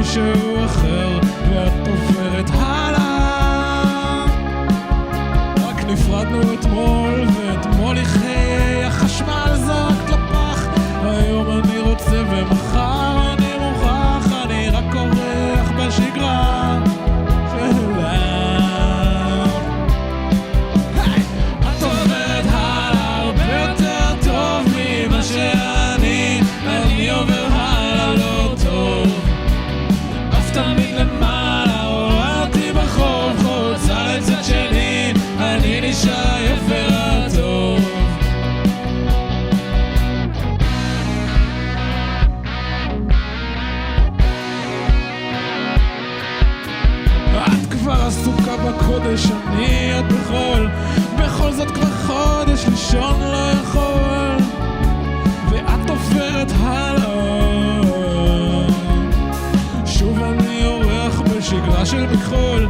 מישהו אחר ואת עוברת הלאה. רק נפרדנו אתמול ואתמול יחי החשמל זרק לפח. היום אני רוצה ומחר אני מוכרח, אני רק אורח בשגרה שלה. את עוברת הלאה הרבה יותר טוב ממה שאני עובר הלאה לא טוב. אף תמיד למעלה הורדתי בחוב, חוצה לצד שני אני נשאר יפה הטוב. את כבר עסוקה בקודש, אני עוד בכל זאת כבר חודש לישון לא יכול, ואת עוברת הלאה. שוב אני אורח בשגרה של מכחול,